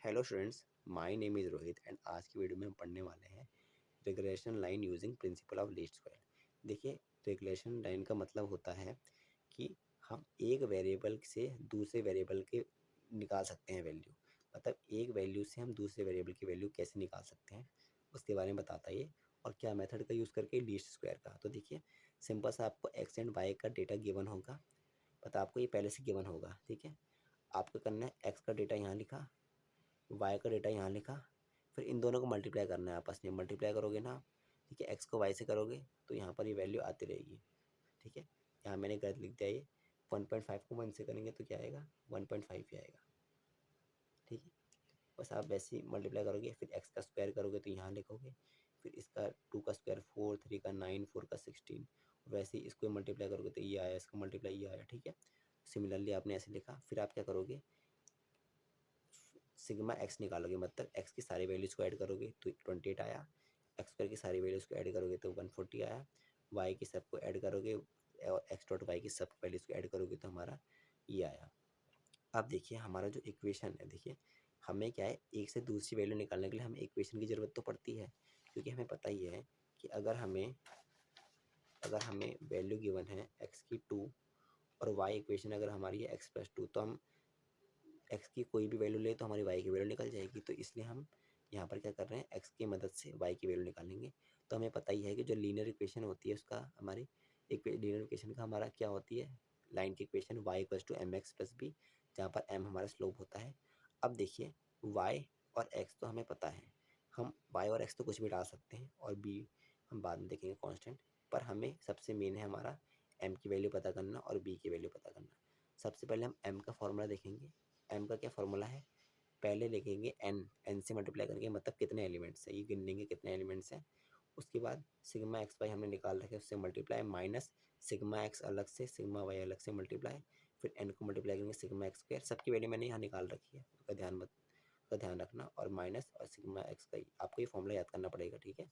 Hello students, my name is Rohit and आज की video में हम पढ़ने वाले हैं regression line using principle of least square. देखिए, रिग्रेशन लाइन का मतलब होता है कि हम एक वेरिएबल से दूसरे वेरिएबल के निकाल सकते हैं वैल्यू। मतलब एक वैल्यू से हम दूसरे वेरिएबल की वैल्यू कैसे निकाल सकते हैं उसके बारे में बताता है ये, और क्या मेथड का यूज़ करके लीस्ट स्क्वायर का। तो देखिए, सिंपल सा आपको एक्स एंड वाई का डेटा गिवन होगा, पता आपको ये पहले से गिवन होगा। ठीक है, आपको करना है एक्स का डेटा यहाँ लिखा, वाई का डेटा यहाँ लिखा, फिर इन दोनों को मल्टीप्लाई करना है आपस में। मल्टीप्लाई करोगे ना, ठीक है, एक्स को वाई से करोगे तो यहाँ पर ये वैल्यू आती रहेगी। ठीक है, यहाँ मैंने गलत लिख दिया, ये 1.5 को 1 से करेंगे तो क्या आएगा, 1.5 ही आएगा। ठीक है, बस आप वैसे ही मल्टीप्लाई करोगे, फिर एक्स का स्क्वायर करोगे तो यहाँ लिखोगे, फिर इसका 2 का स्क्वायर 4, 3 का 9, 4 का 16, वैसे ही इसको मल्टीप्लाई करोगे तो ये आया, इसका मल्टीप्लाई ये आया। ठीक है, सिमिलरली आपने ऐसे लिखा, फिर आप क्या करोगे, सिग्मा एक्स निकालोगे, मतलब एक्स की सारी वैल्यूज़ को ऐड करोगे तो 28 आया, एक्स स्क्वायर की सारी वैल्यूज़ को ऐड करोगे तो 140 आया, वाई की सबको ऐड करोगे और एक्स डॉट वाई की सब वैल्यूज़ को ऐड करोगे तो हमारा ये आया। अब देखिए, हमारा जो इक्वेशन है, देखिए हमें क्या है, एक से दूसरी वैल्यू निकालने के लिए हमें इक्वेशन की ज़रूरत तो पड़ती है, क्योंकि हमें पता ही है कि अगर हमें वैल्यू गिवन है एक्स की 2 और वाई इक्वेशन अगर हमारी है x+2, तो हम एक्स की कोई भी वैल्यू ले तो हमारी वाई की वैल्यू निकल जाएगी। तो इसलिए हम यहाँ पर क्या कर रहे हैं, एक्स की मदद से वाई की वैल्यू निकालेंगे। तो हमें पता ही है कि जो लीनियर इक्वेशन होती है उसका हमारी एक लीनियर इक्वेशन का हमारा क्या होती है, लाइन की इक्वेशन y=mx+b, जहाँ पर m हमारा स्लोप होता है। अब देखिए, y और x तो हमें पता है, हम y और x तो कुछ भी डाल सकते हैं, और b हम बाद में देखेंगे कांस्टेंट, पर हमें सबसे मेन है हमारा m की वैल्यू पता करना और b की वैल्यू पता करना। सबसे पहले हम m का फॉर्मूला देखेंगे। m का क्या फॉर्मूला है, पहले लिखेंगे n से मल्टीप्लाई करेंगे, मतलब कितने एलिमेंट्स है ये गिन लेंगे कितने एलिमेंट्स हैं। उसके बाद सिग्मा एक्स वाई हमने निकाल रखे, उससे मल्टीप्लाई, माइनस सिग्मा एक्स अलग से सिग्मा वाई अलग से मल्टीप्लाई, फिर n को मल्टीप्लाई करेंगे सिग्मा एक्स स्क्वायर, सबकी वैल्यू मैंने यहाँ निकाल रखी है, उसका ध्यान रखना, और माइनस और सिग्मा एक्स का आपको ये फॉर्मूला याद करना पड़ेगा। ठीक है,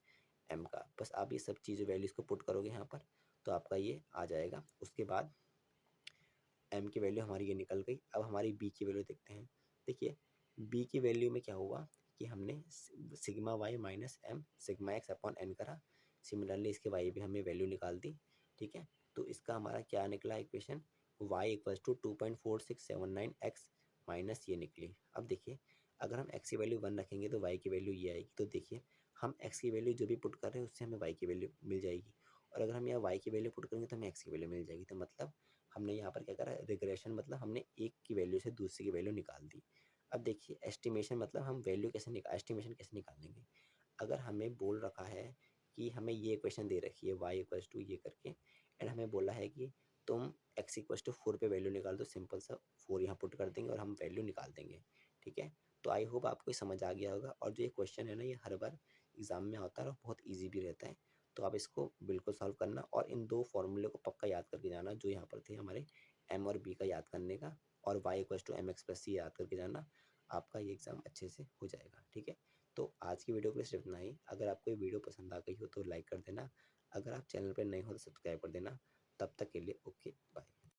m का बस आप ये सब चीज़ें वैल्यूज़ को पुट करोगे यहाँ पर तो आपका ये आ जाएगा। उसके बाद m की वैल्यू हमारी ये निकल गई। अब हमारी b की वैल्यू देखते हैं। देखिए, b की वैल्यू में क्या हुआ कि हमने sigma y minus m sigma x upon n करा, सिमिलरली इसके y भी हमें वैल्यू निकाल दी। ठीक है, तो इसका हमारा क्या निकला इक्वेशन, y=2.4679 x माइनस ये निकली। अब देखिए, अगर हम x की वैल्यू 1 रखेंगे तो y की वैल्यू ये आएगी। तो देखिए, हम x की वैल्यू जो भी पुट कर रहे हैं उससे हमें y की वैल्यू मिल जाएगी, और अगर हम यहाँ y की वैल्यू पुट करेंगे तो हमें x की वैल्यू मिल जाएगी। तो मतलब हमने यहाँ पर क्या करा, रिग्रेशन मतलब हमने एक की वैल्यू से दूसरी की वैल्यू निकाल दी। अब देखिए, एस्टिमेशन मतलब हम वैल्यू एस्टिमेशन कैसे निकालेंगे। अगर हमें बोल रखा है कि हमें ये इक्वेशन दे रखी है y= ये करके, एंड हमें बोला है कि तुम x=4 पे वैल्यू निकाल दो, सिंपल सा 4 यहाँ पुट कर देंगे और हम वैल्यू निकाल देंगे। ठीक है, तो आई होप आपको समझ आ गया होगा, और जो ये क्वेश्चन है ना, ये हर बार एग्जाम में आता है और बहुत ईजी भी रहता है। तो आप इसको बिल्कुल सॉल्व करना, और इन दो फॉर्मूले को पक्का याद करके जाना जो यहाँ पर थे हमारे, m और b का याद करने का, और y=mx+c याद करके जाना। आपका ये एग्ज़ाम अच्छे से हो जाएगा। ठीक है, तो आज की वीडियो के लिए सिर्फ इतना ही। अगर आपको ये वीडियो पसंद आ गई हो तो लाइक कर देना, अगर आप चैनल पर नए हो तो सब्सक्राइब कर देना। तब तक के लिए ओके बाय।